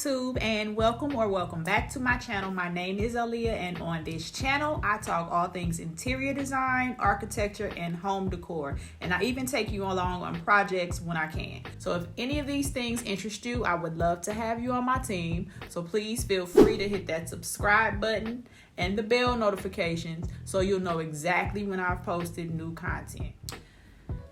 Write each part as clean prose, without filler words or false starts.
YouTube, and welcome back to my channel. My name is Aaliyah, and on this channel I talk all things interior design, architecture, and home decor, and I even take you along on projects when I can. So if any of these things interest you, I would love to have you on my team. So please feel free to hit that subscribe button and the bell notifications so you'll know exactly when I've posted new content.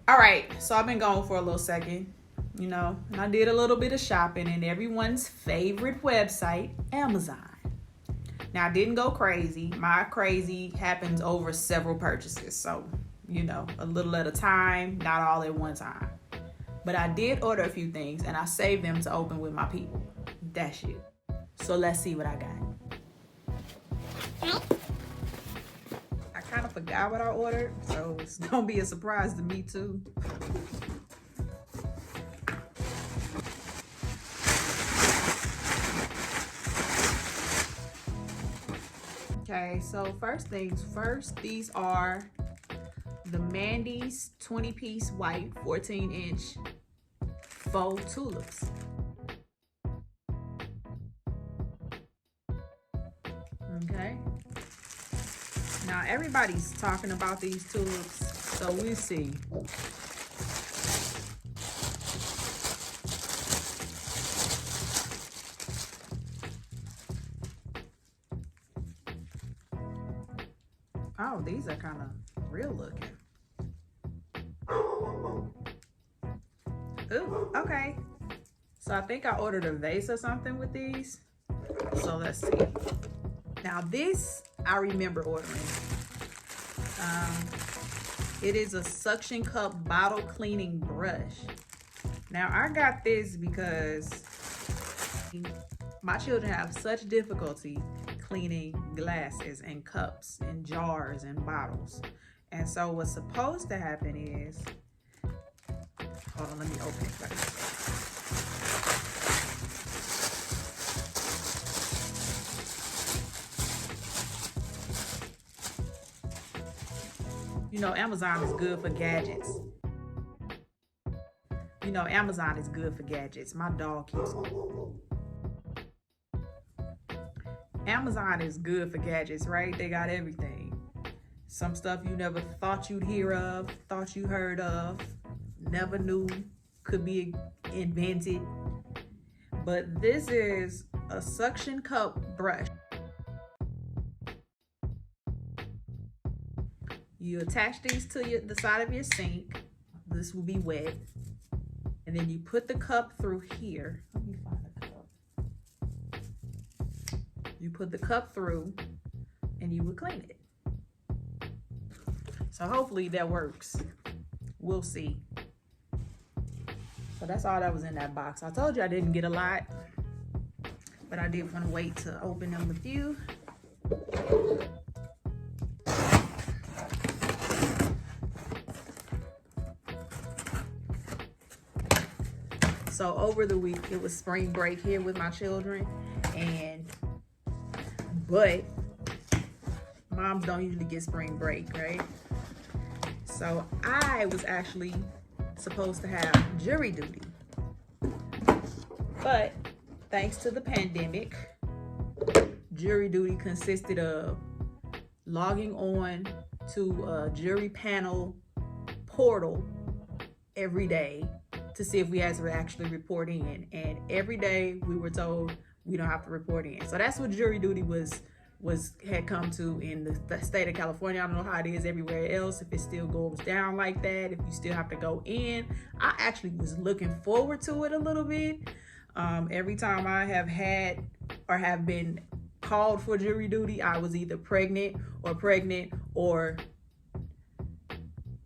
All right, so I've been gone for a little second, and I did a little bit of shopping in everyone's favorite website, Amazon. Now, I didn't go crazy. My crazy happens over several purchases. So, a little at a time, not all at one time. But I did order a few things, and I saved them to open with my people. That's you. So let's see what I got. I kind of forgot what I ordered, so it's gonna be a surprise to me too. Okay, so first things first, these are the Mandy's 20-piece white 14-inch faux tulips. Okay. Now everybody's talking about these tulips, so we'll see. Oh, these are kind of real looking. Ooh, okay. So I think I ordered a vase or something with these. So let's see. Now this, I remember ordering. It is a suction cup bottle cleaning brush. Now I got this because my children have such difficulty cleaning glasses and cups and jars and bottles. And so what's supposed to happen is, hold on, let me open it first. Amazon is good for gadgets. Amazon is good for gadgets. My dog keeps... Amazon is good for gadgets, right? They got everything. Some stuff you never thought you'd hear of, thought you heard of, never knew could be invented. But this is a suction cup brush. You attach these to the side of your sink. This will be wet. And then you put the cup through here. Let me find the cup. You put the cup through and you would clean it. So hopefully that works. We'll see. So that's all that was in that box. I told you I didn't get a lot, but I did want to wait to open them with you. So over the week, it was spring break here with my children, but moms don't usually get spring break, right? So I was actually supposed to have jury duty, but thanks to the pandemic, jury duty consisted of logging on to a jury panel portal every day to see if we had to actually report in, and every day we were told we don't have to report in. So that's what jury duty had come to in the state of California. I don't know how it is everywhere else, if it still goes down like that, if you still have to go in. I actually was looking forward to it a little bit. Every time I have had or have been called for jury duty, I was either pregnant or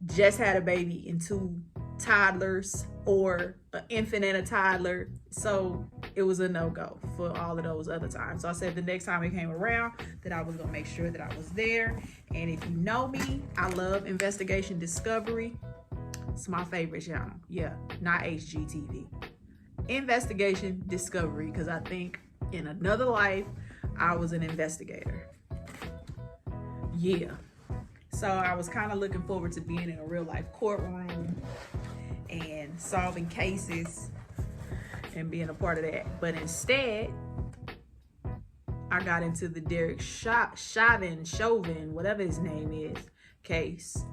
just had a baby and 2 toddlers, or an infant and a toddler. So it was a no-go for all of those other times. So I said the next time it came around that I was gonna make sure that I was there. And if you know me, I love investigation discovery. It's my favorite channel. Yeah, not HGTV. Investigation discovery, because I think in another life I was an investigator. Yeah. So I was kind of looking forward to being in a real life courtroom and solving cases and being a part of that. But instead, I got into the Derek Chauvin, whatever his name is, case.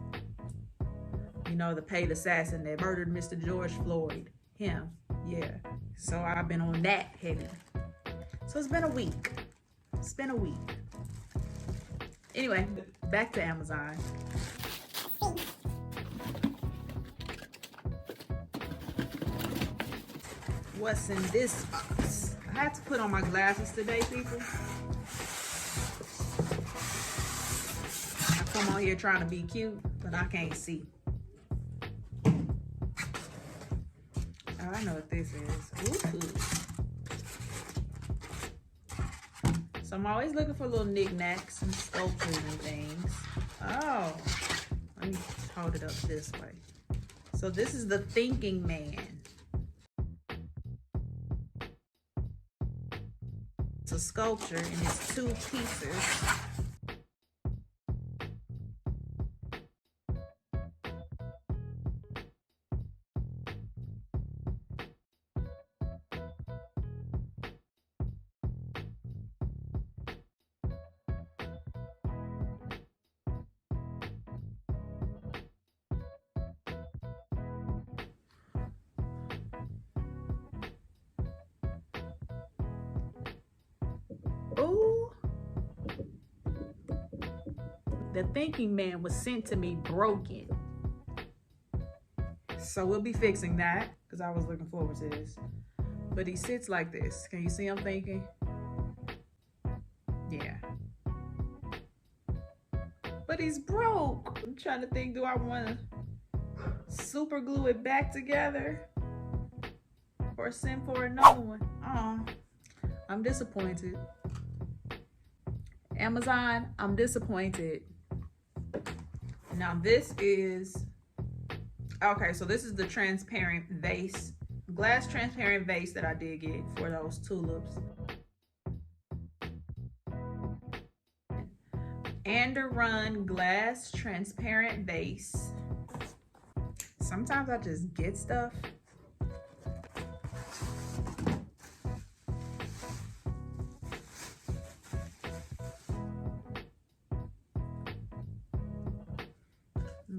You know, the paid assassin that murdered Mr. George Floyd. Him, yeah. So I've been on that heavy. So it's been a week. It's been a week. Anyway, back to Amazon. What's in this box? I had to put on my glasses today, people. I come on here trying to be cute, but I can't see. Oh, I know what this is. Ooh. So I'm always looking for little knickknacks and sculptures and things. Oh, let me hold it up this way. So this is the Thinking Man. It's a sculpture and it's 2 pieces. Ooh. The Thinking Man was sent to me broken. So we'll be fixing that because I was looking forward to this. But he sits like this. Can you see him thinking? Yeah. But he's broke. I'm trying to think, do I want to super glue it back together or send for another one? Oh, I'm disappointed. Amazon, I'm disappointed. Now this is, okay, so this is the transparent vase, glass transparent vase that I did get for those tulips. Aoderun glass transparent vase. Sometimes I just get stuff.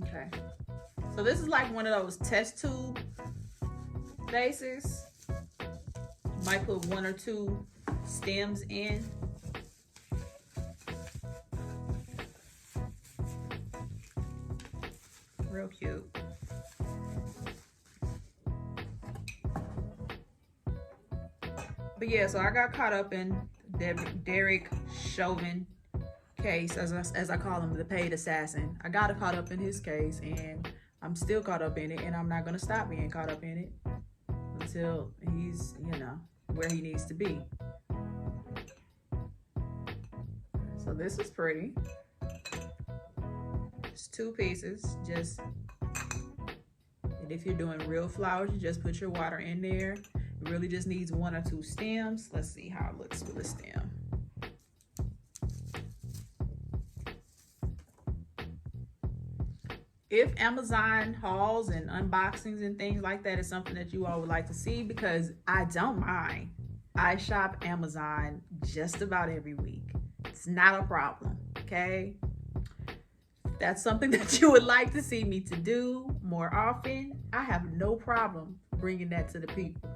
Okay, so this is like one of those test tube vases. Might put 1 or 2 stems in. Real cute. But yeah, so I got caught up in Derek Chauvin case, as I call him, the paid assassin. I got caught up in his case, and I'm still caught up in it, and I'm not gonna stop being caught up in it until he's, you know, where he needs to be. So this is pretty. It's 2 pieces, just, and if you're doing real flowers, you just put your water in there. It really just needs 1 or 2 stems. Let's see how it looks with a stem. If Amazon hauls and unboxings and things like that is something that you all would like to see, because I don't mind. I shop Amazon just about every week. It's not a problem, okay? If that's something that you would like to see me to do more often, I have no problem bringing that to the people.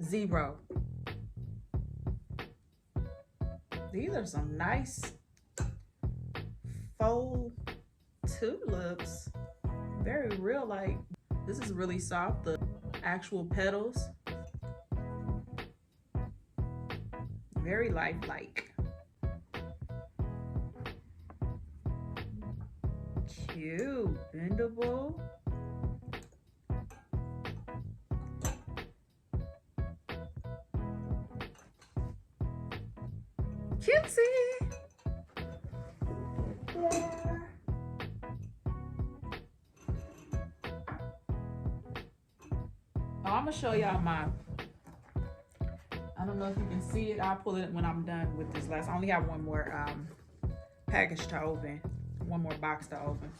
0. These are some nice faux tulips. Very real, like, this is really soft, the actual petals. Very lifelike. Cute, bendable. Cutesy. Yeah. I'm gonna show y'all my, I don't know if you can see it. I'll pull it when I'm done with this last. I only have 1 more package to open, 1 more box to open,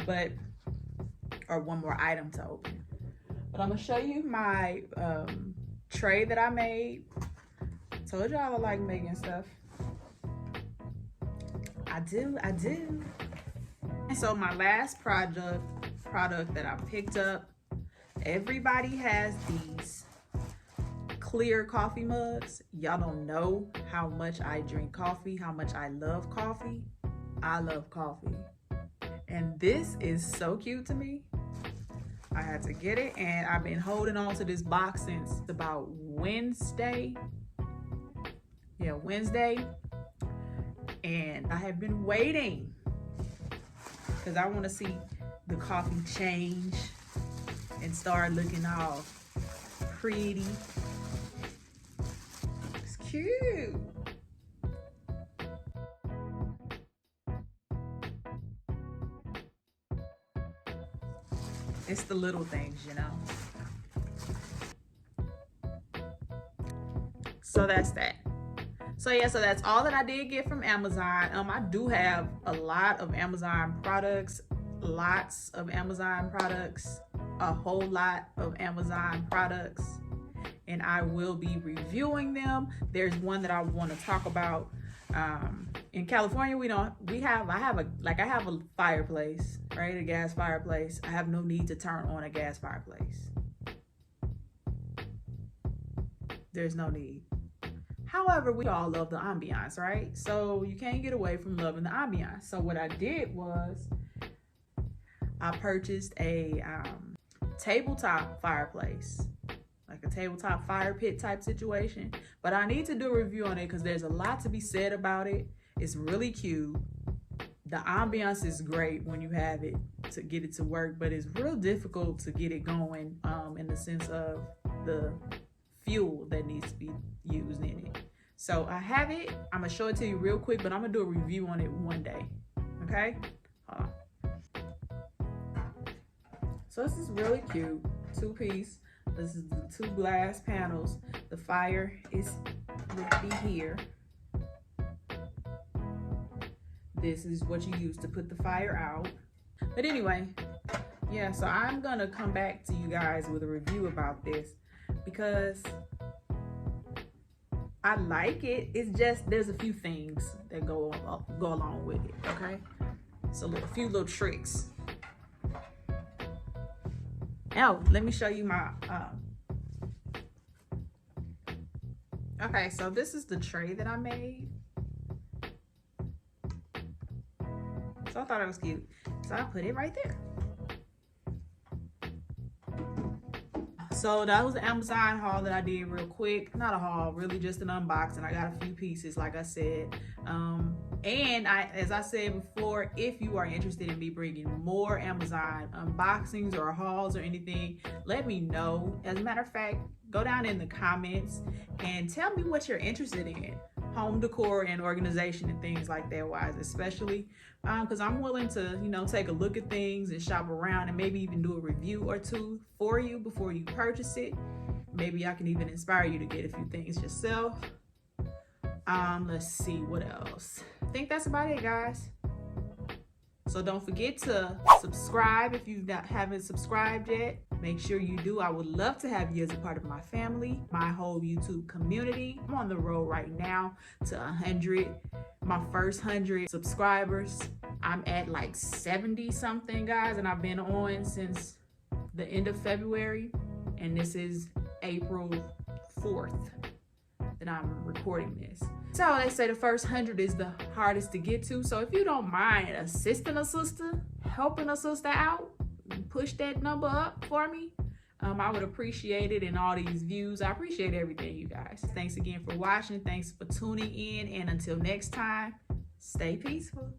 but, or 1 more item to open. But I'm gonna show you my tray that I made. Told y'all I like making stuff. I do. And so my last product that I picked up, everybody has these clear coffee mugs. Y'all don't know how much I drink coffee, how much I love coffee. I love coffee. And this is so cute to me. I had to get it, and I've been holding on to this box since about Wednesday. Yeah, Wednesday. And I have been waiting because I want to see the coffee change and start looking all pretty. It's cute. It's the little things, you know. So that's that. So yeah, so that's all that I did get from Amazon. I do have a lot of Amazon products, lots of Amazon products, a whole lot of Amazon products, and I will be reviewing them. There's one that I want to talk about. In California, I have a fireplace, right? A gas fireplace. I have no need to turn on a gas fireplace. There's no need. However, we all love the ambiance, right? So you can't get away from loving the ambiance. So what I did was I purchased a tabletop fireplace, like a tabletop fire pit type situation. But I need to do a review on it because there's a lot to be said about it. It's really cute. The ambiance is great when you have it to get it to work, but it's real difficult to get it going in the sense of the fuel that needs to be used in it. So I have it. I'm gonna show it to you real quick, but I'm gonna do a review on it one day. Okay? Hold on. So this is really cute. 2-piece. This is the 2 glass panels. The fire would be here. This is what you use to put the fire out. But anyway, yeah, so I'm gonna come back to you guys with a review about this because I like it. It's just there's a few things that go along with it. Okay, so a few little tricks. Now let me show you my. Okay, so this is the tray that I made. So I thought it was cute, so I put it right there. So that was the Amazon haul that I did real quick. Not a haul, really just an unboxing. I got a few pieces, like I said. And as I said before, if you are interested in me bringing more Amazon unboxings or hauls or anything, let me know. As a matter of fact, go down in the comments and tell me what you're interested in. Home decor and organization and things like that wise, especially because I'm willing to, take a look at things and shop around and maybe even do a review or two for you before you purchase it. Maybe I can even inspire you to get a few things yourself. Let's see what else. I think that's about it, guys. So don't forget to subscribe if you haven't subscribed yet. Make sure you do. I would love to have you as a part of my family, my whole YouTube community. I'm on the road right now to 100, my first 100 subscribers. I'm at like 70 something, guys, and I've been on since the end of February, and this is April 4th that I'm recording this. So they say the first 100 is the hardest to get to. So if you don't mind assisting a sister, helping a sister out, push that number up for me, I would appreciate it. And all these views, I appreciate everything, you guys. Thanks again for watching. Thanks for tuning in. And until next time, stay peaceful.